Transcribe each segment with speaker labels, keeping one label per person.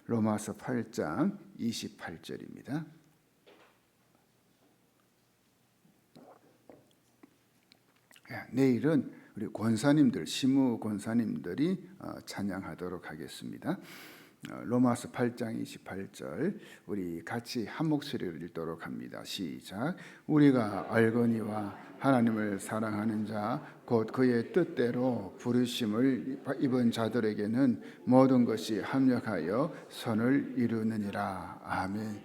Speaker 1: 로마서 8장 28절입니다. 내일은 우리 권사님들, 시무 권사님들이 찬양하도록 하겠습니다. 로마서 8장 28절 우리 같이 한 목소리를 읽도록 합니다. 시작. 우리가 알거니와 하나님을 사랑하는 자 곧 그의 뜻대로 부르심을 입은 자들에게는 모든 것이 합력하여 선을 이루느니라. 아멘.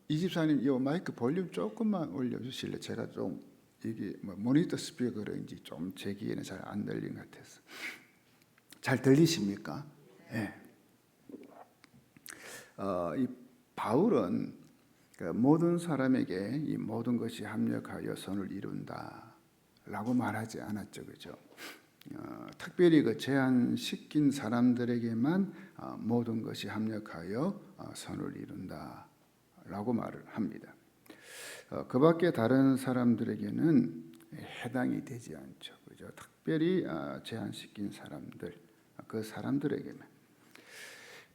Speaker 1: 이 집사님 이 마이크 볼륨 조금만 올려주실래요? 제가 좀 이게 모니터 스피커인지 좀 제 귀에는 잘 안 들린 것 같아서. 잘 들리십니까? 네. 이 바울은 모든 사람에게 이 모든 것이 합력하여 선을 이룬다라고 말하지 않았죠, 그죠? 특별히 그 제한시킨 사람들에게만 모든 것이 합력하여 선을 이룬다라고 말을 합니다. 그 밖에 다른 사람들에게는 해당이 되지 않죠, 그죠? 특별히 제한시킨 사람들, 그 사람들에게만.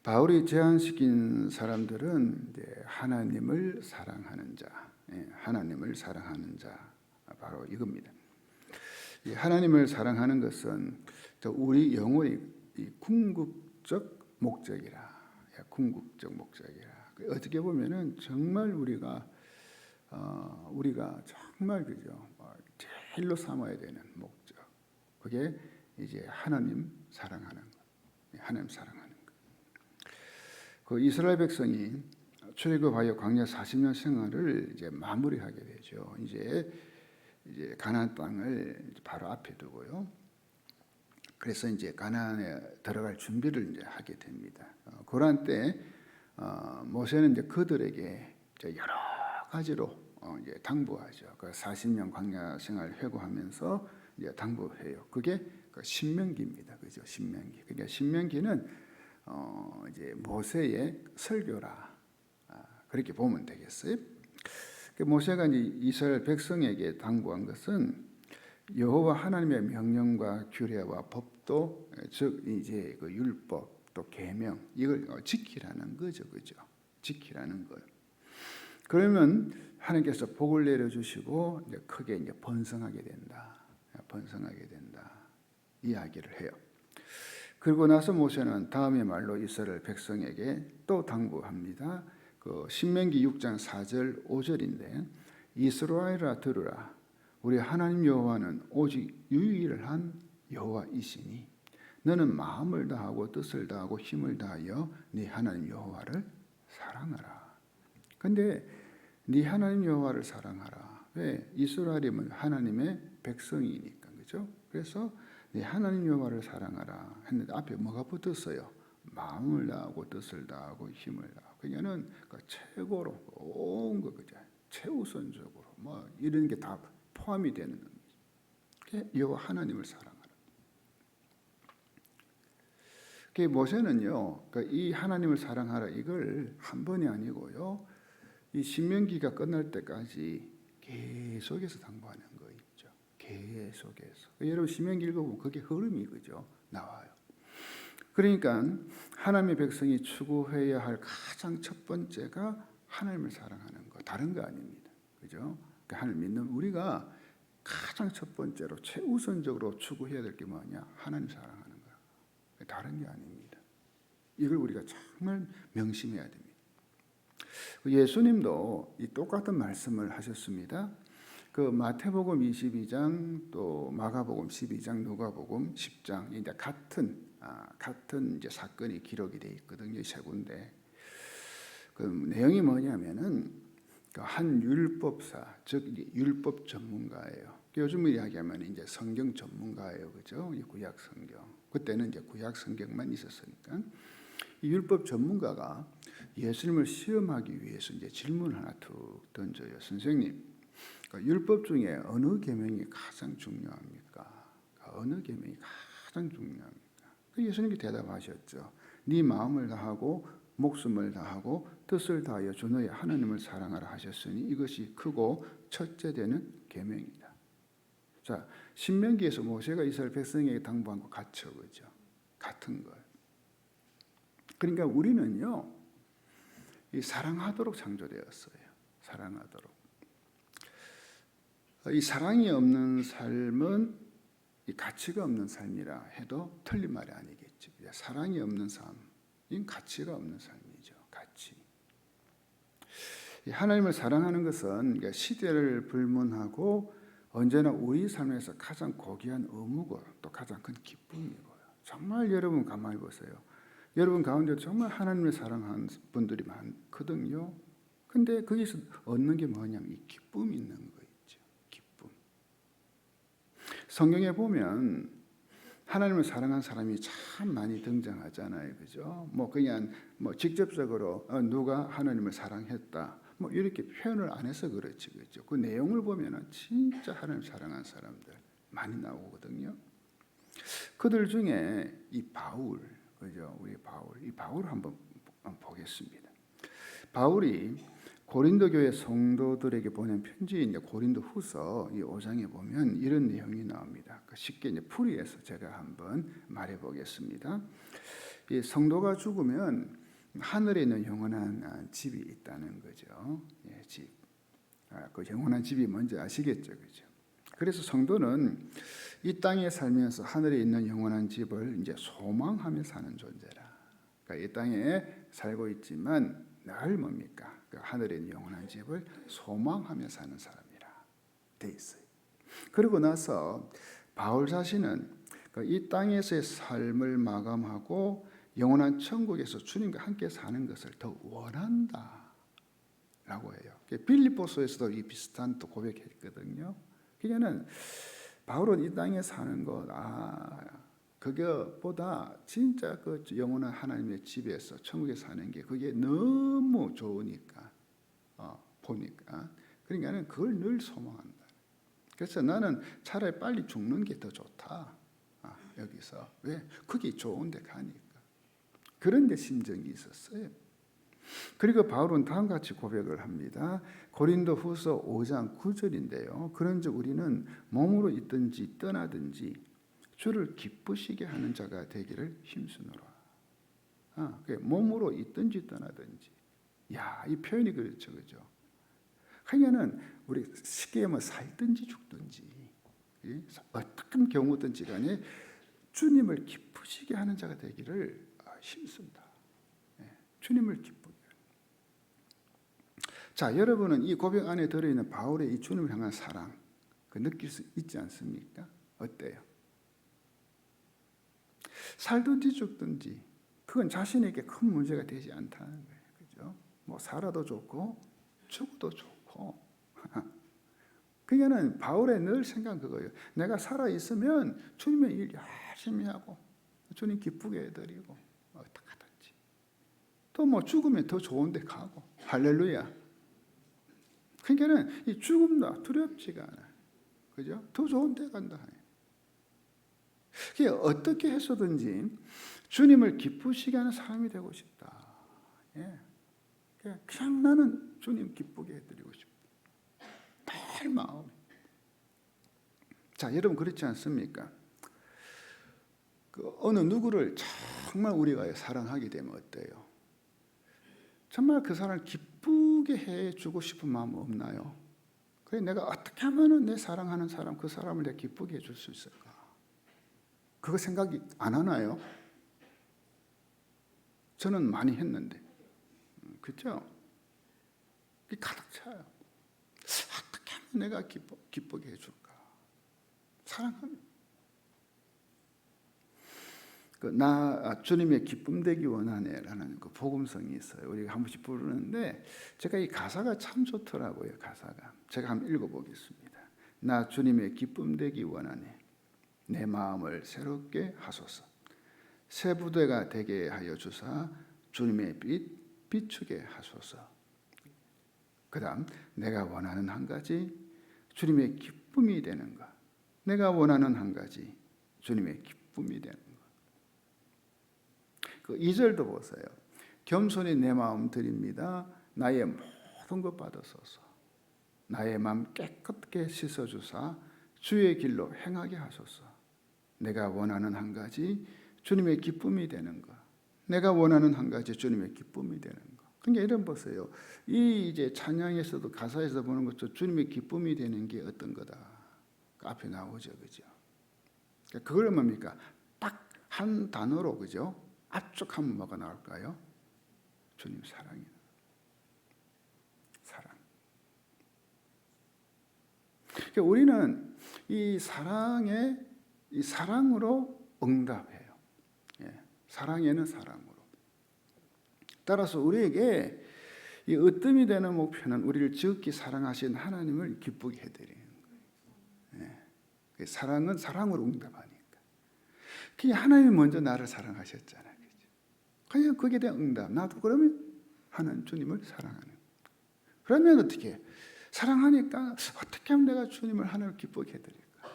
Speaker 1: 바울이 제한시킨 사람들은 이제 하나님을 사랑하는 자, 하나님을 사랑하는 자, 바로 이겁니다. 이 하나님을 사랑하는 것은 우리 영혼의 궁극적 목적이라, 궁극적 목적이라. 어떻게 보면은 정말 우리가 정말 그죠, 제일로 삼아야 되는 목적. 그게 이제 하나님 사랑하는 것, 하나님 사랑하는 것. 그 이스라엘 백성이 출애굽하여 광야 40년 생활을 이제 마무리하게 되죠. 이제 가나안 땅을 바로 앞에 두고요. 그래서 이제 가나안에 들어갈 준비를 이제 하게 됩니다. 그런 때 모세는 이제 그들에게 이제 여러 가지로 이제 당부하죠. 그 40년 광야 생활 회고하면서 이제 당부해요. 그게 그 신명기입니다. 그죠? 신명기. 그러니까 신명기는 이제 모세의 설교라, 그렇게 보면 되겠어요. 모세가 이제 이스라엘 백성에게 당부한 것은 여호와 하나님의 명령과 규례와 법도, 즉 이제 그 율법 또 계명, 이걸 지키라는 거죠, 그죠? 지키라는 거예요. 그러면 하나님께서 복을 내려주시고 이제 크게 이제 번성하게 된다, 번성하게 된다 이야기를 해요. 그리고 나서 모세는 다음의 말로 이스라엘 백성에게 또 당부합니다. 그 신명기 6장 4절 5절인데 이스라엘아 들으라. 우리 하나님 여호와는 오직 유일한 여호와이시니 너는 마음을 다하고 뜻을 다하고 힘을 다하여 네 하나님 여호와를 사랑하라. 근데 네 하나님 여호와를 사랑하라. 왜? 이스라엘이면 하나님의 백성이니까, 그죠? 그래서 네 하나님 여호와를 사랑하라 했는데 앞에 뭐가 붙었어요? 마음을 다하고 뜻을 다하고 힘을 다하고. 그러니까는 최고로 온 거, 그죠? 최우선적으로 뭐 이런 게 다 포함이 되는 겁니다. 여호와 하나님을 사랑하라. 그 모세는요, 이 하나님을 사랑하라 이걸 한 번이 아니고요, 이 신명기가 끝날 때까지 계속해서 당부하는 거예요. 계속해서. 여러분 신명기 읽어보면 그게 흐름이 그죠? 나와요. 그러니까 하나님의 백성이 추구해야 할 가장 첫 번째가 하나님을 사랑하는 거, 다른 거 아닙니다. 그죠? 하나님 믿는 우리가 가장 첫 번째로 최우선적으로 추구해야 될 게 뭐냐? 하나님 사랑하는 거야. 다른 게 아닙니다. 이걸 우리가 정말 명심해야 됩니다. 예수님도 이 똑같은 말씀을 하셨습니다. 그 마태복음 22장 또 마가복음 12장 누가복음 10장 이제 같은 이제 사건이 기록이 돼 있거든요. 세 군데. 그 내용이 뭐냐면은 한 율법사, 즉 율법 전문가예요. 요즘 이야기하면 이제 성경 전문가예요, 그죠? 구약 성경. 그때는 이제 구약 성경만 있었으니까 이 율법 전문가가 예수님을 시험하기 위해서 이제 질문 하나 툭 던져요. 선생님, 율법 중에 어느 계명이 가장 중요합니까? 어느 계명이 가장 중요합니까? 예수님이 대답하셨죠. 네 마음을 다하고 목숨을 다하고 뜻을 다하여 주 너의 하나님을 사랑하라 하셨으니 이것이 크고 첫째 되는 계명이다. 자, 신명기에서 모세가 이스라엘 백성에게 당부한 것 같죠, 그죠? 같은 거예요. 그러니까 우리는요, 이 사랑하도록 창조되었어요. 사랑하도록. 이 사랑이 없는 삶은 이 가치가 없는 삶이라 해도 틀린 말이 아니겠죠. 사랑이 없는 삶, 이 가치가 없는 삶이죠. 가치. 하나님을 사랑하는 것은 시대를 불문하고 언제나 우리 삶에서 가장 고귀한 의무고 또 가장 큰 기쁨이고요. 정말 여러분 가만히 보세요. 여러분 가운데 정말 하나님을 사랑하는 분들이 많거든요. 근데 거기서 얻는 게 뭐냐면 이 기쁨이 있는 거 있죠. 기쁨. 성경에 보면 하나님을 사랑한 사람이 참 많이 등장하잖아요. 그죠? 그냥 직접적으로 누가 하나님을 사랑했다. 이렇게 표현을 안 해서 그렇지. 그죠? 그 내용을 보면은 진짜 하나님을 사랑한 사람들 많이 나오거든요. 그들 중에 이 바울, 그죠? 우리 바울, 이 바울을 한번 보겠습니다. 바울이 고린도 교회 성도들에게 보낸 편지 이제 고린도 후서 이 5장에 보면 이런 내용이 나옵니다. 쉽게 이제 풀이해서 제가 한번 말해 보겠습니다. 이 성도가 죽으면 하늘에 있는 영원한 집이 있다는 거죠. 예, 집. 그 영원한 집이 뭔지 아시겠죠, 그죠? 그래서 성도는 이 땅에 살면서 하늘에 있는 영원한 집을 이제 소망하며 사는 존재라. 그러니까 이 땅에 살고 있지만 늘 뭡니까? 그 하늘에 있는 영원한 집을 소망하며 사는 사람이라 돼 있어요. 그러고 나서 바울 자신은 이 땅에서의 삶을 마감하고 영원한 천국에서 주님과 함께 사는 것을 더 원한다라고 해요. 빌립보서에서도 이 비슷한 또 고백했거든요. 그러니까는 바울은 이 땅에 사는 것, 그거보다 진짜 그 영원한 하나님의 집에서 천국에 사는 게 그게 너무 좋으니까, 보니까. 그러니까는 그걸 늘 소망한다. 그래서 나는 차라리 빨리 죽는 게 더 좋다. 여기서. 왜? 그게 좋은데 가니까. 그런 데 심정이 있었어요. 그리고 바울은 다음과 같이 고백을 합니다. 고린도 후서 5장 9절인데요. 그런즉 우리는 몸으로 있든지 떠나든지 주를 기쁘시게 하는 자가 되기를 힘쓰노라. 몸으로 있든지 떠나든지. 야, 이 표현이 그렇죠, 그죠? 그러니까는 우리 쉽게 하면 살든지 죽든지 어떤 경우든지 간에 주님을 기쁘시게 하는 자가 되기를 힘씁니다. 주님을 기쁘게. 자, 여러분은 이 고백 안에 들어있는 바울의 이 주님을 향한 사랑 느낄 수 있지 않습니까? 어때요? 살든지 죽든지 그건 자신에게 큰 문제가 되지 않다는 거예요. 그죠? 살아도 좋고 죽어도 좋고. 그러니까는 바울의 늘 생각은 그거예요. 내가 살아 있으면 주님의 일 열심히 하고 주님 기쁘게 해드리고 어떻게 하든지. 또 죽으면 더 좋은 데 가고. 할렐루야. 그러니까는 이 죽음도 두렵지가 않아요. 그죠? 더 좋은 데 간다. 그게 어떻게 해서든지 주님을 기쁘시게 하는 사람이 되고 싶다. 예. 그냥 나는 주님 기쁘게 해드리고 싶다. 늘 마음에. 자, 여러분 그렇지 않습니까? 어느 누구를 정말 우리가 사랑하게 되면 어때요? 정말 그 사람을 기쁘게 해주고 싶은 마음 없나요? 그래, 내가 어떻게 하면 내 사랑하는 사람, 그 사람을 내가 기쁘게 해줄 수 있을까? 그거 생각이 안 하나요? 저는 많이 했는데, 그렇죠? 가득 차요. 어떻게 하면 내가 기쁘게 해줄까? 사랑하면. 나 주님의 기쁨 되기 원하네라는 그 복음성이 있어요. 우리가 한 번씩 부르는데 제가 이 가사가 참 좋더라고요. 가사가. 제가 한번 읽어보겠습니다. 나 주님의 기쁨 되기 원하네. 내 마음을 새롭게 하소서. 새 부대가 되게 하여 주사 주님의 빛 비추게 하소서. 그 다음 내가 원하는 한 가지 주님의 기쁨이 되는 것. 내가 원하는 한 가지 주님의 기쁨이 되는 것. 그 2절도 보세요. 겸손히 내 마음 드립니다. 나의 모든 것 받으소서. 나의 마음 깨끗게 씻어주사 주의 길로 행하게 하소서. 내가 원하는 한 가지 주님의 기쁨이 되는 것. 내가 원하는 한 가지 주님의 기쁨이 되는 거. 그러니까 이런 보세요. 이 이제 찬양에서도 가사에서 보는 것도 주님의 기쁨이 되는 게 어떤 거다. 그 앞에 나오죠, 그죠? 그걸 뭡니까? 딱 한 단어로, 그죠? 압축하면 뭐가 나올까요? 주님 사랑이. 사랑. 그러니까 우리는 이 사랑으로 응답해요. 예, 사랑에는 사랑으로. 따라서 우리에게 이 으뜸이 되는 목표는 우리를 지극히 사랑하신 하나님을 기쁘게 해드리는 거예요. 예, 사랑은 사랑으로 응답하니까. 그게 하나님이 먼저 나를 사랑하셨잖아요. 그죠? 그냥 거기에 대한 응답. 나도 그러면 하나님 주님을 사랑하는 거예요. 그러면 어떻게 해요? 사랑하니까 어떻게 하면 내가 주님을 하나님을 기쁘게 해드릴까?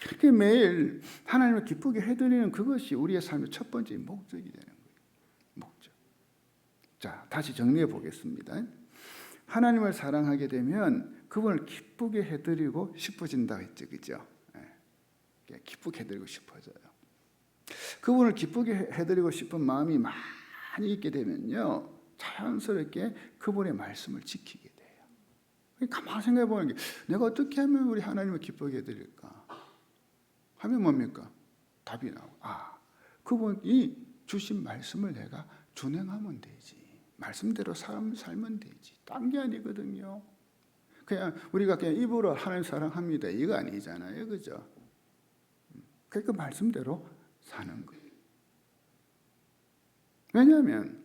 Speaker 1: 그게 매일 하나님을 기쁘게 해드리는 그것이 우리의 삶의 첫 번째 목적이 되는 거예요. 목적. 자, 다시 정리해 보겠습니다. 하나님을 사랑하게 되면 그분을 기쁘게 해드리고 싶어진다 했죠, 그죠? 기쁘게 해드리고 싶어져요. 그분을 기쁘게 해드리고 싶은 마음이 많이 있게 되면요, 자연스럽게 그분의 말씀을 지키게 돼요. 가만히 생각해 보는 게 내가 어떻게 하면 우리 하나님을 기쁘게 해드릴까 하면 뭡니까? 답이 나오고, 그분이 주신 말씀을 내가 준행하면 되지. 말씀대로 살면 되지. 딴 게 아니거든요. 그냥 우리가 그냥 입으로 하나님 사랑합니다 이거 아니잖아요, 그죠? 그 말씀대로 사는 거예요. 왜냐하면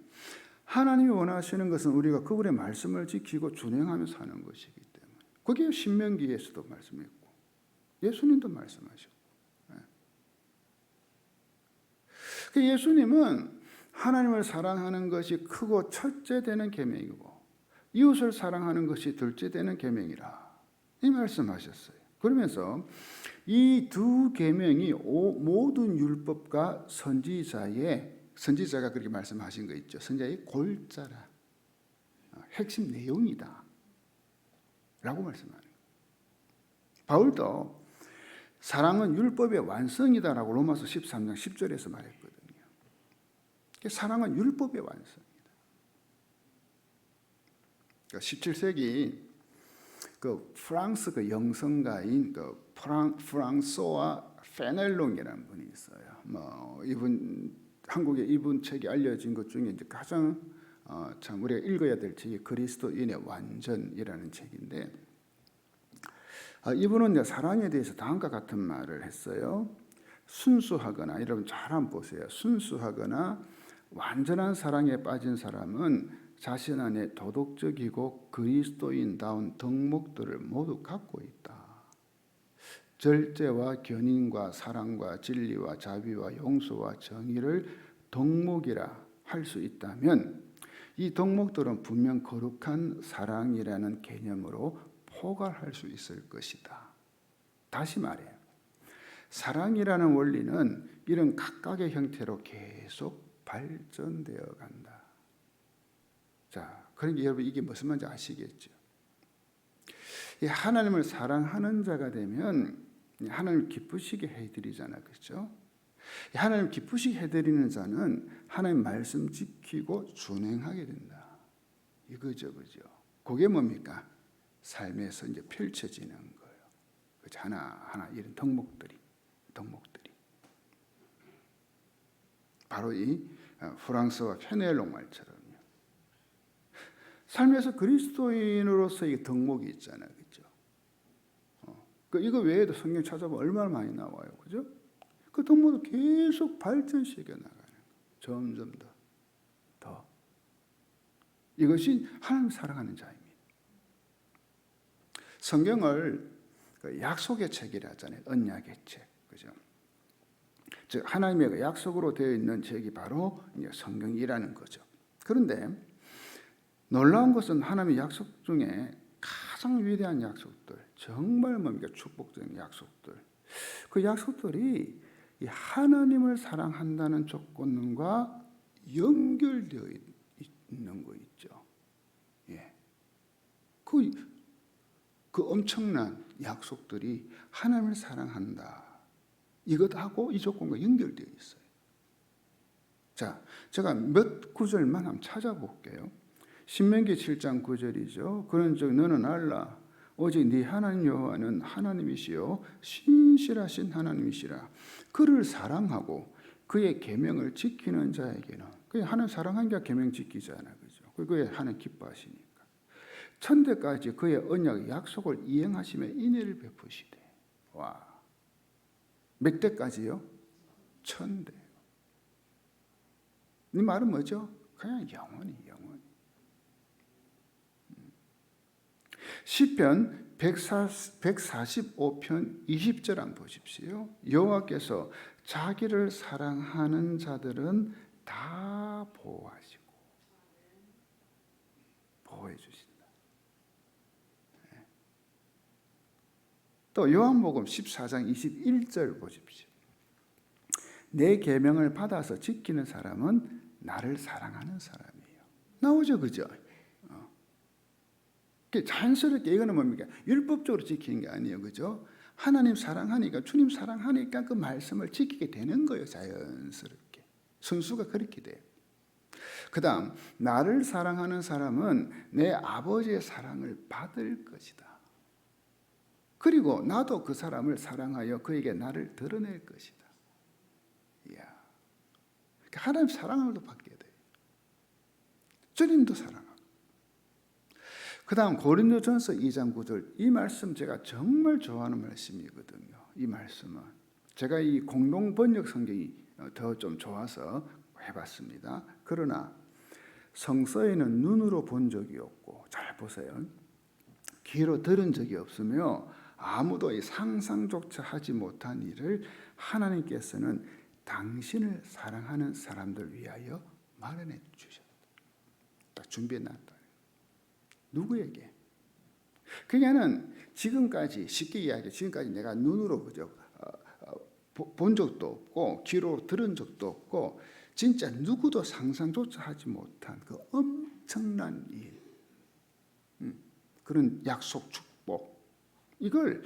Speaker 1: 하나님이 원하시는 것은 우리가 그분의 말씀을 지키고 준행하며 사는 것이기 때문에. 그게 신명기에서도 말씀했고 예수님도 말씀하셨고. 예수님은 하나님을 사랑하는 것이 크고 첫째 되는 계명이고 이웃을 사랑하는 것이 둘째 되는 계명이라 이 말씀하셨어요. 그러면서 이 두 계명이 모든 율법과 선지자가 그렇게 말씀하신 거 있죠. 선지자의 골자라, 핵심 내용이다 라고 말씀하는 거예요. 바울도 사랑은 율법의 완성이다라고 로마서 13장 10절에서 말했거든요. 사랑은 율법의 완성이다. 그러니까 17세기 그 프랑스 그 영성가인 그 프랑소와 페넬롱이라는 분이 있어요. 이분 한국에 이분 책이 알려진 것 중에 이제 가장 참 우리가 읽어야 될 책이 그리스도인의 완전이라는 책인데, 이분은 이제 사랑에 대해서 다음과 같은 말을 했어요. 순수하거나, 여러분 잘 한번 보세요. 순수하거나 완전한 사랑에 빠진 사람은 자신 안에 도덕적이고 그리스도인다운 덕목들을 모두 갖고 있다. 절제와 견인과 사랑과 진리와 자비와 용서와 정의를 덕목이라 할 수 있다면 이 덕목들은 분명 거룩한 사랑이라는 개념으로 포괄할 수 있을 것이다. 다시 말해요. 사랑이라는 원리는 이런 각각의 형태로 계속 발전되어 간다. 자, 그러니까 여러분 이게 무슨 말인지 아시겠죠? 하나님을 사랑하는 자가 되면 하나님을 기쁘시게 해드리잖아요, 그렇죠? 하나님 기쁘시게 해드리는 자는 하나님 말씀 지키고 준행하게 된다. 이거죠, 그죠? 그게 뭡니까? 삶에서 이제 펼쳐지는 거예요. 그죠? 하나 이런 덕목들이 바로 이 프랑스와 페넬롱 말처럼요. 삶에서 그리스도인으로서의 덕목이 있잖아요, 그죠? 이거 외에도 성경 찾아보면 얼마나 많이 나와요, 그죠? 그 덕목을 계속 발전시켜 나가는 거예요. 점점 더. 이것이 하나님 사랑하는 자입니다. 성경을 약속의 책이라 하잖아요. 언약의 책, 그죠? 즉 하나님의 약속으로 되어 있는 책이 바로 성경이라는 거죠. 그런데 놀라운 것은 하나님의 약속 중에 가장 위대한 약속들, 정말 뭡니까? 축복적인 약속들. 그 약속들이 이 하나님을 사랑한다는 조건과 연결되어 있는 거 있죠. 예. 그 엄청난 약속들이 하나님을 사랑한다. 이것하고 이 조건과 연결되어 있어요. 자, 제가 몇 구절만 한번 찾아볼게요. 신명기 7장 9절이죠. 그런즉 너는 알라 오직 네 하나님 여호와는 하나님이시요 신실하신 하나님이시라. 그를 사랑하고 그의 계명을 지키는 자에게는, 그 하나님 사랑하는 게 계명 지키잖아, 그죠? 그게 하나님 기뻐하시니까 천대까지 그의 언약 약속을 이행하시며 인애를 베푸시되. 와, 몇 대까지요? 1000대. 이 말은 뭐죠? 그냥 영원히. 시편 145편 20절 한번 보십시오. 여호와께서 자기를 사랑하는 자들은 다 보호하시고 보호해 주신다. 또 요한복음 14장 21절 보십시오. 내 계명을 받아서 지키는 사람은 나를 사랑하는 사람이에요. 나오죠, 그죠? 자연스럽게 이거는 뭡니까? 율법적으로 지키는 게 아니에요, 그죠? 하나님 사랑하니까, 주님 사랑하니까 그 말씀을 지키게 되는 거예요, 자연스럽게. 순수가 그렇게 돼요. 그 다음, 나를 사랑하는 사람은 내 아버지의 사랑을 받을 것이다. 그리고 나도 그 사람을 사랑하여 그에게 나를 드러낼 것이다. 이야. 하나님 사랑을 받게 돼요. 주님도 사랑하고. 그 다음 고린도전서 2장 9절, 이 말씀 제가 정말 좋아하는 말씀이거든요. 이 말씀은 제가 이 공동 번역 성경이 더 좀 좋아서 해봤습니다. 그러나 성서에는 눈으로 본 적이 없고, 잘 보세요, 귀로 들은 적이 없으며 아무도 이 상상조차 하지 못한 일을 하나님께서는 당신을 사랑하는 사람들 위하여 마련해 주셨다. 딱 준비해 놨다. 누구에게? 그냥은 지금까지, 쉽게 이야기해, 지금까지 내가 눈으로 그저 본 적도 없고 귀로 들은 적도 없고 진짜 누구도 상상조차 하지 못한 그 엄청난 일, 그런 약속, 축복, 이걸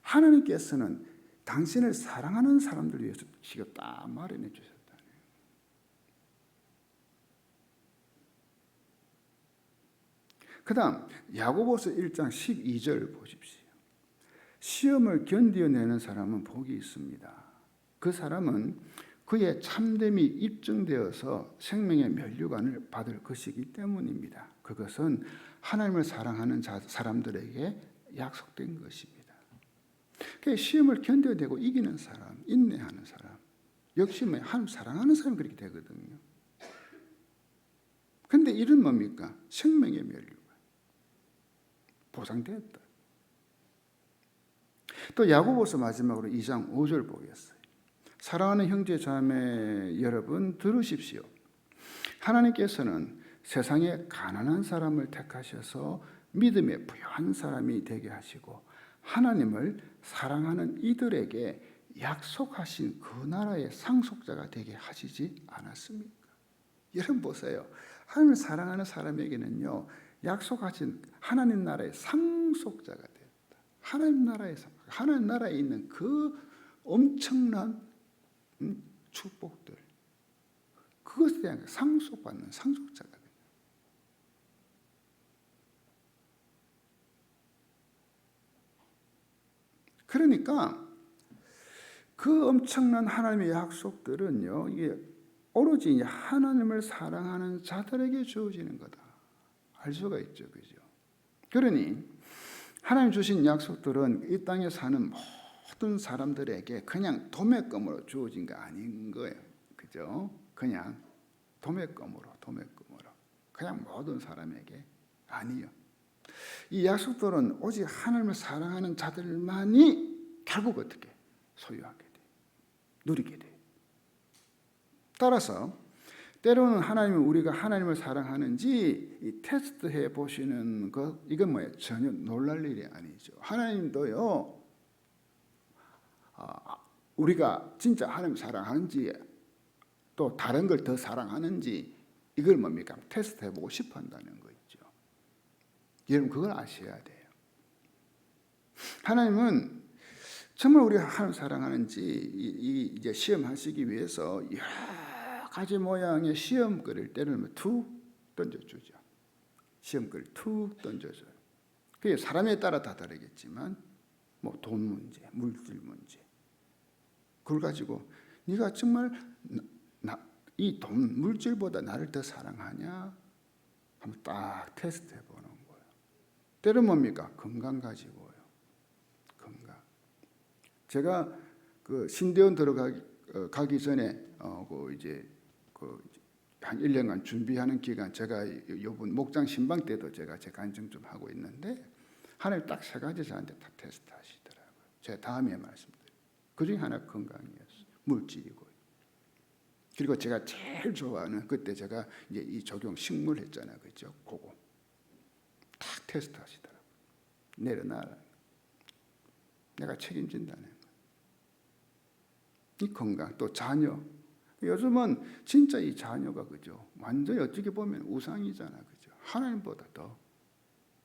Speaker 1: 하나님께서는 당신을 사랑하는 사람들 위해서 지금 딱 마련해 주셨다. 그 다음 야고보서 1장 12절 보십시오. 시험을 견디어내는 사람은 복이 있습니다. 그 사람은 그의 참됨이 입증되어서 생명의 면류관을 받을 것이기 때문입니다. 그것은 하나님을 사랑하는 사람들에게 약속된 것입니다. 시험을 견뎌내고 이기는 사람, 인내하는 사람, 역시 하나님 사랑하는 사람이 그렇게 되거든요. 그런데 이런 뭡니까? 생명의 면류관 보장되었다. 또 야고보서 마지막으로 2장 5절 보겠어요. 사랑하는 형제 자매 여러분, 들으십시오. 하나님께서는 세상에 가난한 사람을 택하셔서 믿음에 부유한 사람이 되게 하시고 하나님을 사랑하는 이들에게 약속하신 그 나라의 상속자가 되게 하시지 않았습니까? 여러분 보세요. 하나님을 사랑하는 사람에게는요, 약속하신 하나님 나라의 상속자가 되었다. 하나님 나라에 있는 그 엄청난 축복들, 그것에 대한 상속받는 상속자가 됩니다. 그러니까 그 엄청난 하나님의 약속들은요, 이게 오로지 하나님을 사랑하는 자들에게 주어지는 거다. 알 수가 있죠, 그죠? 그러니 하나님 주신 약속들은 이 땅에 사는 모든 사람들에게 그냥 도매금으로 주어진 게 아닌 거예요, 그죠? 그냥 도매금으로 그냥 모든 사람에게 아니요. 이 약속들은 오직 하나님을 사랑하는 자들만이 결국 어떻게 소유하게 돼, 누리게 돼. 따라서 때로는 하나님이 우리가 하나님을 사랑하는지 이 테스트해 보시는 것, 이건 뭐예요? 전혀 놀랄 일이 아니죠. 하나님도요, 우리가 진짜 하나님 사랑하는지 또 다른 걸 더 사랑하는지 이걸 뭡니까? 테스트해 보고 싶어 한다는 거 있죠. 여러분 그걸 아셔야 돼요. 하나님은 정말 우리가 하나님 사랑하는지 이제 시험하시기 위해서 여러 가지 모양의 시험거리를 때리면 툭 던져주죠. 시험거리를 툭 던져줘요. 그게 사람에 따라 다 다르겠지만 뭐 돈 문제, 물질 문제, 그걸 가지고 네가 정말 이 돈 물질보다 나를 더 사랑하냐? 한번 딱 테스트 해보는 거예요. 때는 뭡니까? 건강 가지고요. 건강. 제가 그 신대원 들어가기 전에 한 1년간 준비하는 기간, 제가 요번 목장 신방 때도 제가 제 간증 좀 하고 있는데 하나님 딱 3가지 저한테 다 테스트 하시더라고요. 제가 다음에 말씀드려요. 그중에 하나 건강이었어요. 물질이고요. 그리고 제가 제일 좋아하는, 그때 제가 이제 이 적용 식물 했잖아요. 그죠? 그거 딱 테스트 하시더라고요. 내려놔라. 내가 책임진다는 거예요. 이 건강, 또 자녀. 요즘은 진짜 이 자녀가 그죠? 완전히 어떻게 보면 우상이잖아. 그죠? 하나님보다 더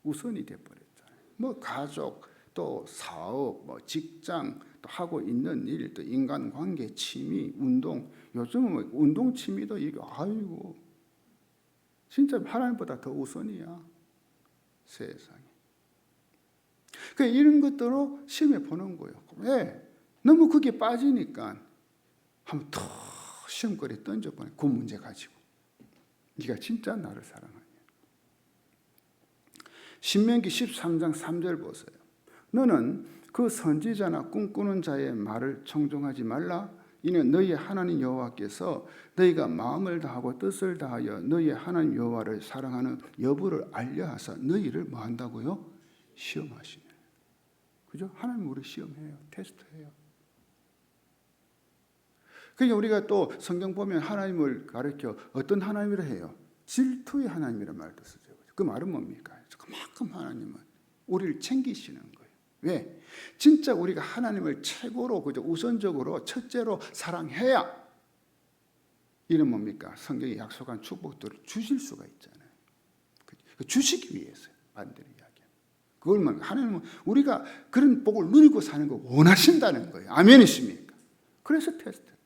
Speaker 1: 우선이 돼버렸잖아요. 뭐 가족, 또 사업, 뭐 직장, 또 하고 있는 일, 또 인간관계, 취미, 운동. 요즘은 뭐 운동 취미도 이게 아이고 진짜 하나님보다 더 우선이야. 세상에. 그 이런 것들로 시험해 보는 거예요. 왜? 너무 그게 빠지니까 한번 더 시험거리 던져보네. 그 문제 가지고. 네가 진짜 나를 사랑하냐. 신명기 13장 3절 보세요. 너는 그 선지자나 꿈꾸는 자의 말을 청종하지 말라. 이는 너희의 하나님 여호와께서 너희가 마음을 다하고 뜻을 다하여 너희의 하나님 여호와를 사랑하는 여부를 알려하사 너희를 뭐 한다고요? 시험하시네. 그죠? 하나님 우리 시험해요. 테스트해요. 그러니까 우리가 또 성경 보면 하나님을 가르쳐 어떤 하나님이라 해요? 질투의 하나님이라는 말도 쓰죠. 그 말은 뭡니까? 그만큼 하나님은 우리를 챙기시는 거예요. 왜? 진짜 우리가 하나님을 최고로, 그죠? 우선적으로, 첫째로 사랑해야 이는 뭡니까? 성경이 약속한 축복들을 주실 수가 있잖아요. 주시기 위해서 반대로 이야기해요. 그걸 뭐 하나님은 우리가 그런 복을 누리고 사는 걸 원하신다는 거예요. 아멘이십니까? 그래서 테스트.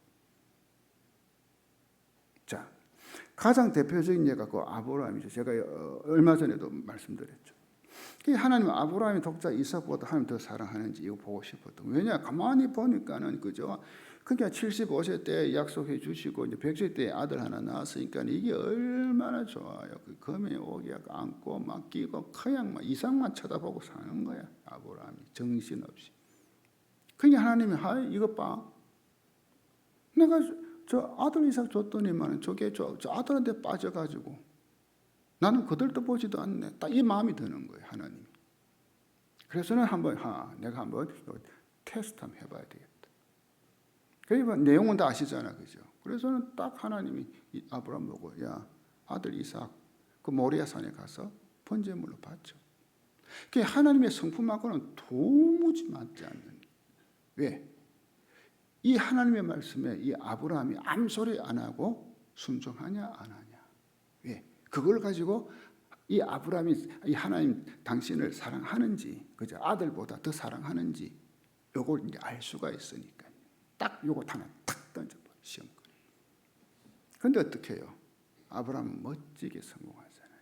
Speaker 1: 자, 가장 대표적인 예가 그 아브라함이죠. 제가 얼마 전에도 말씀드렸죠. 하나님은 아브라함의 독자 이삭보다 하나님 더 사랑하는지 이거 보고 싶었던 거예요. 왜냐? 가만히 보니까는 그죠? 그러니까 75세 때 약속해 주시고 이제 100세 때 아들 하나 낳았으니까 이게 얼마나 좋아요. 그 금에 오기 안고 막 끼고 그냥 막 이삭만 쳐다보고 사는 거야. 아브라함이 정신없이. 그러니까 하나님이 이것 봐. 내가 저 아들 이삭 줬더니만 저게 저 아들한테 빠져가지고 나는 그들도 보지도 않네. 딱 이 마음이 드는 거예요, 하나님. 그래서는 내가 한번 테스트 한번 해봐야 되겠다. 그러니까 내용은 다 아시잖아, 그죠? 그래서는 딱 하나님이 아브라함 보고, 야, 아들 이삭 그 모리아 산에 가서 번제물로 바쳐. 그 하나님의 성품하고는 도무지 맞지 않는. 왜? 이 하나님의 말씀에 이 아브라함이 아무 소리 안 하고 순종하냐 안 하냐. 왜? 그걸 가지고 이 아브라함이 이 하나님 당신을 사랑하는지, 그죠? 아들보다 더 사랑하는지 요걸 이제 알 수가 있으니까 딱 요거 하나 탁 던져버려 시험거리. 그런데 어떻게 해요? 아브라함은 멋지게 성공하잖아요.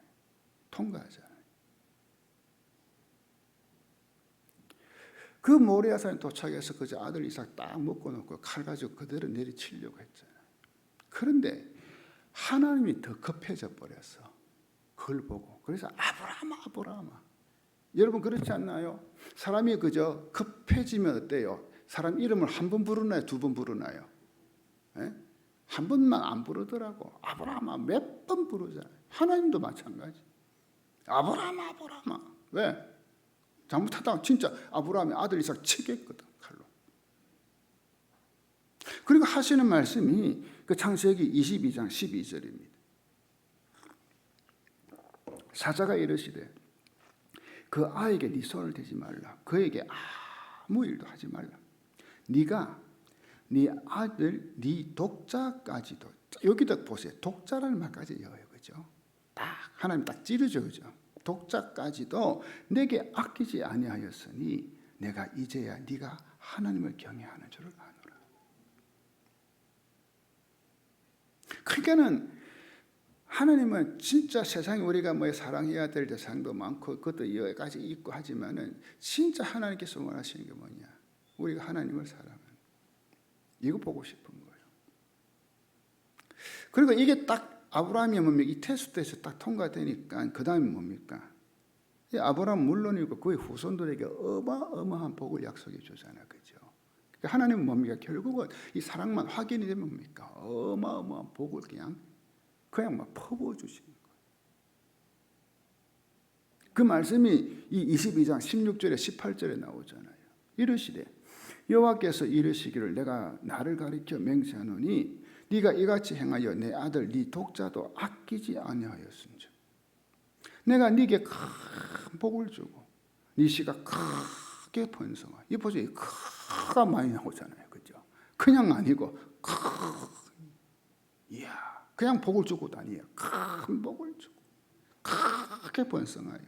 Speaker 1: 통과하잖아요. 그 모리아산에 도착해서 그저 아들 이삭 딱 먹고 놓고 칼 가지고 그대로 내리치려고 했잖아요. 그런데 하나님이 더 급해져 버렸어. 그걸 보고. 그래서 아브라함아. 여러분 그렇지 않나요? 사람이 그저 급해지면 어때요? 사람 이름을 한 번 부르나요? 2번 부르나요? 예? 한 번만 안 부르더라고. 아브라함아 몇 번 부르잖아요. 하나님도 마찬가지. 아브라함아. 왜? 잘못하다가 진짜 아브라함의 아들 이삭 치겠거든, 칼로. 그리고 하시는 말씀이 그 창세기 22장 12절입니다. 사자가 이르시되 그 아이에게 네 손을 대지 말라. 그에게 아무 일도 하지 말라. 네가 네 아들 네 독자까지도, 여기다 보세요. 독자라는 말까지 여요, 그죠? 딱 하나님 딱 찌르죠, 그죠? 독자까지도 내게 아끼지 아니하였으니 내가 이제야 네가 하나님을 경외하는 줄을 아노라. 그러니까는 하나님은 진짜 세상에 우리가 뭐 사랑해야 될 대상도 많고 그것도 여러 가지 있고 하지만은 진짜 하나님께서 원하시는 게 뭐냐? 우리가 하나님을 사랑하는 이거 보고 싶은 거예요. 그리고 이게 딱 아브라함이 뭡니까? 이 테스트에서 딱 통과되니까 그 다음에 뭡니까? 이 아브라함 물론이고 그의 후손들에게 어마어마한 복을 약속해 주잖아요. 그죠? 그러니까 하나님은 뭡니까? 결국은 이 사랑만 확인이 되면 뭡니까? 어마어마한 복을 그냥 막 퍼부어 주시는 거예요. 그 말씀이 이 22장 16절에 18절에 나오잖아요. 이르시되 여호와께서 이르시기를 내가 나를 가리켜 맹세하노니 네가 이같이 행하여 내 아들 네 독자도 아끼지 아니하였은즉 내가 네게 큰 복을 주고 네 씨가 크게 번성하. 이 보세요. 크가 많이 나오잖아요. 그죠? 그냥 아니고 이야, 그냥 복을 주고 다니요. 큰 복을 주고 크게 번성하여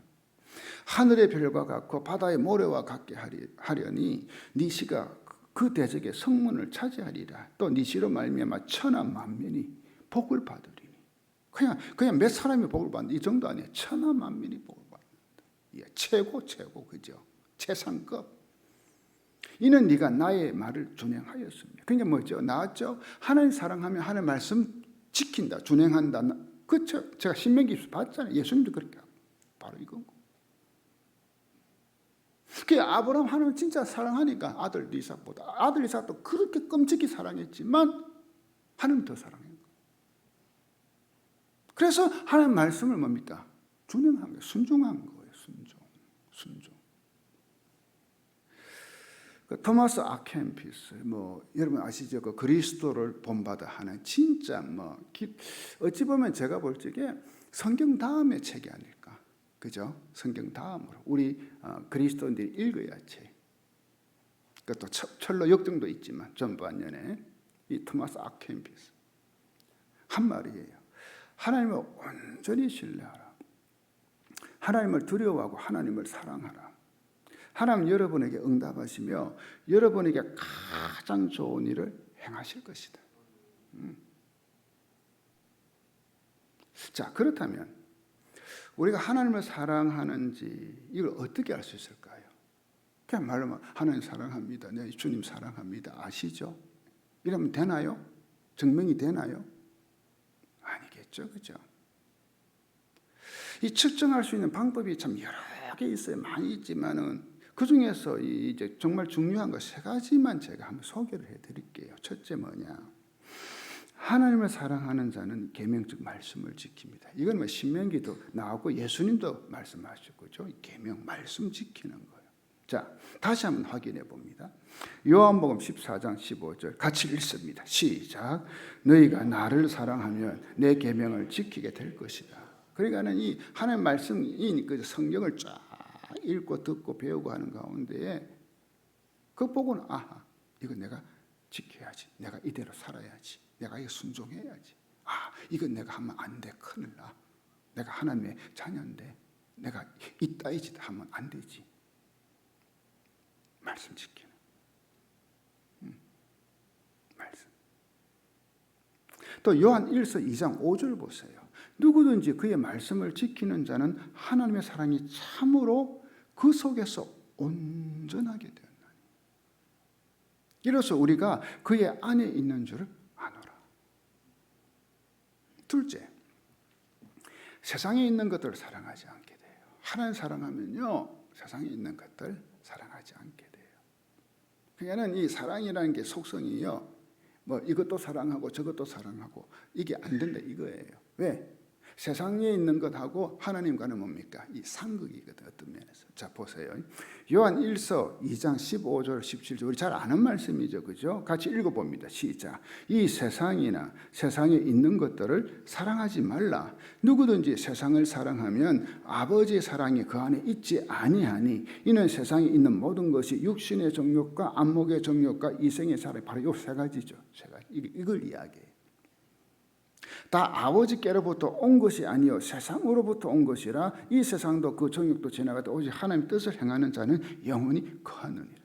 Speaker 1: 하늘의 별과 같고 바다의 모래와 같게 하려니 네 씨가 그 대적의 성문을 차지하리라. 또 네 씨로 말미암아 천하 만민이 복을 받으리니. 그냥 몇 사람이 복을 받는 이 정도 아니에요. 천하 만민이 복을 받는다. 예, 최고 그죠? 최상급. 이는 네가 나의 말을 준행하였습니다. 그러니까 뭐죠? 나왔죠? 하나님 사랑하면 하나님 말씀 지킨다, 준행한다. 그렇죠? 제가 신명기 봤잖아요. 예수님도 그렇게 하고 바로 이거고. 그 아브라함 하나님 진짜 사랑하니까 아들 이삭도 그렇게 끔찍히 사랑했지만 하나님 더 사랑해요. 그래서 하나님 말씀을 뭡니까? 준행한 거예요. 순종한 거예요. 순종. 그 토마스 아켄피스 여러분 아시죠? 그 그리스도를 본받아 하는 진짜 어찌 보면 제가 볼 적에 성경 다음의 책이 아닐까. 그죠? 성경 다음으로 우리 그리스도인들이 읽어야 책. 그것도 철로 역정도 있지만 전반년에 이 토마스 아켄피스 한 말이에요. 하나님을 온전히 신뢰하라. 하나님을 두려워하고 하나님을 사랑하라. 하나님 여러분에게 응답하시며 여러분에게 가장 좋은 일을 행하실 것이다. 자, 그렇다면 우리가 하나님을 사랑하는지 이걸 어떻게 알 수 있을까요? 그냥 말로만 하나님 사랑합니다. 네, 주님 사랑합니다. 아시죠? 이러면 되나요? 증명이 되나요? 아니겠죠, 그죠? 이 측정할 수 있는 방법이 참 여러 개 있어요. 많이 있지만은 그 중에서 이제 정말 중요한 거 세 가지만 제가 한번 소개를 해드릴게요. 첫째 뭐냐? 하나님을 사랑하는 자는 계명적 말씀을 지킵니다. 이건 뭐 신명기도 나오고 예수님도 말씀하셨고, 그죠? 계명 말씀 지키는 거예요. 자, 다시 한번 확인해 봅니다. 요한복음 14장 15절 같이 읽습니다. 시작. 너희가 나를 사랑하면 내 계명을 지키게 될 것이다. 그러니까는 이 하나님 말씀이 그 성경을 쫙 읽고 듣고 배우고 하는 가운데에 그 보고는 아하, 이거 내가 지켜야지. 내가 이대로 살아야지. 내가 이거 순종해야지. 이건 내가 하면 안 돼. 큰일 나. 내가 하나님의 자녀인데 내가 이따위 짓 하면 안 되지. 말씀 지키는. 말씀. 또 요한 1서 2장 5절 보세요. 누구든지 그의 말씀을 지키는 자는 하나님의 사랑이 참으로 그 속에서 온전하게 되었나니. 이로써 우리가 그의 안에 있는 줄을 아노라. 둘째, 세상에 있는 것들을 사랑하지 않게 돼요. 하나님 사랑하면요, 세상에 있는 것들 사랑하지 않게 돼요. 그러니까는 이 사랑이라는 게 속성이요, 이것도 사랑하고 저것도 사랑하고 이게 안 된다 이거예요. 왜? 세상에 있는 것하고 하나님과는 뭡니까? 이 상극이거든, 어떤 면에서. 자, 보세요. 요한 1서 2장 15절 17절 우리 잘 아는 말씀이죠, 그죠? 같이 읽어봅니다. 시작. 이 세상이나 세상에 있는 것들을 사랑하지 말라. 누구든지 세상을 사랑하면 아버지의 사랑이 그 안에 있지 아니하니 이는 세상에 있는 모든 것이 육신의 정욕과 안목의 정욕과 이생의 사랑, 바로 이 세 가지죠. 세 가지. 이걸 이야기해요. 다 아버지께로부터 온 것이 아니요 세상으로부터 온 것이라. 이 세상도 그 정욕도 지나가다 오직 하나님의 뜻을 행하는 자는 영원히 거하느니라.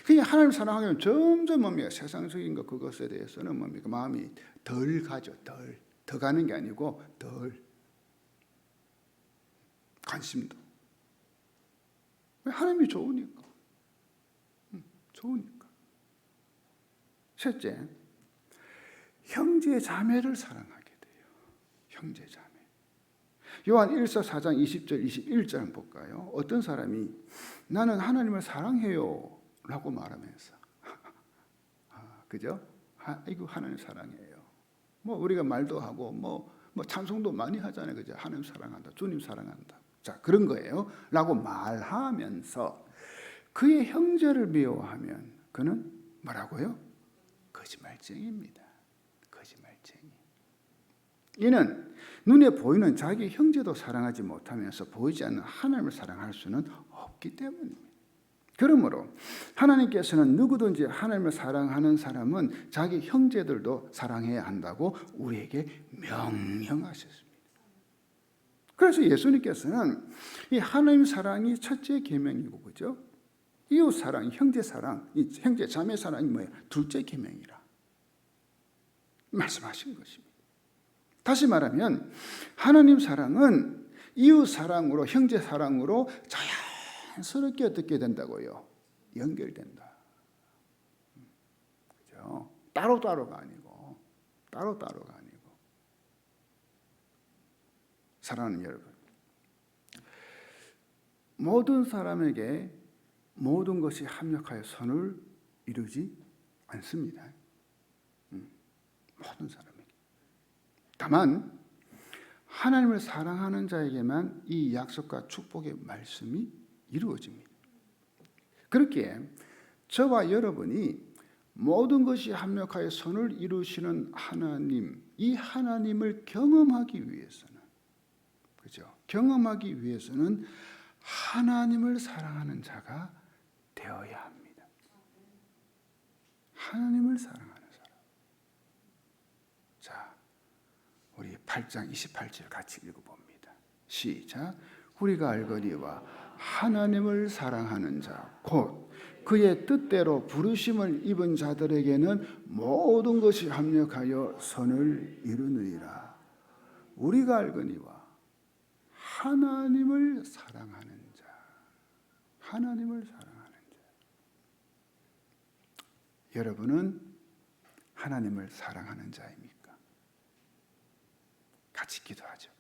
Speaker 1: 그냥 하나님 사랑하게 되면 점점 뭡니까? 세상적인 것 그것에 대해서는 뭡니까? 마음이 덜 가죠. 더 가는 게 아니고 덜 관심도. 왜? 하나님이 좋으니까. 좋으니까. 셋째, 형제 자매를 사랑하게 돼요. 형제 자매. 요한 1서 4장 20절 21절 볼까요? 어떤 사람이 나는 하나님을 사랑해요 라고 말하면서 그죠? 이거 하나님 사랑해요. 뭐 우리가 말도 하고 뭐 찬송도 많이 하잖아요. 그죠? 하나님 사랑한다. 주님 사랑한다. 자, 그런 거예요. 라고 말하면서 그의 형제를 미워하면 그는 뭐라고요? 거짓말쟁이입니다. 거짓말쟁이. 이는 눈에 보이는 자기 형제도 사랑하지 못하면서 보이지 않는 하나님을 사랑할 수는 없기 때문입니다. 그러므로 하나님께서는 누구든지 하나님을 사랑하는 사람은 자기 형제들도 사랑해야 한다고 우리에게 명령하셨습니다. 그래서 예수님께서는 이 하나님 사랑이 첫째 계명이고, 그죠? 이웃 사랑, 형제 사랑, 이 형제 자매 사랑이 뭐예요? 둘째 계명이라 말씀하신 것입니다. 다시 말하면 하나님 사랑은 이웃 사랑으로, 형제 사랑으로 자연스럽게 어떻게 된다고요? 연결된다. 그죠? 따로따로가 아니고, 사랑하는 여러분, 모든 사람에게 모든 것이 합력하여 선을 이루지 않습니다. 모든 사람에게. 다만 하나님을 사랑하는 자에게만 이 약속과 축복의 말씀이 이루어집니다. 그렇기에 저와 여러분이 모든 것이 합력하여 선을 이루시는 하나님, 이 하나님을 경험하기 위해서는, 그죠? 경험하기 위해서는 하나님을 사랑하는 자가 되어야 합니다. 하나님을 사랑하는 사람. 자, 우리 8장 28절 같이 읽어봅니다. 시작. 우리가 알거니와 하나님을 사랑하는 자 곧 그의 뜻대로 부르심을 입은 자들에게는 모든 것이 합력하여 선을 이루느니라. 우리가 알거니와 하나님을 사랑하는 자. 하나님을 사랑하는 자. 여러분은 하나님을 사랑하는 자입니까? 같이 기도하죠.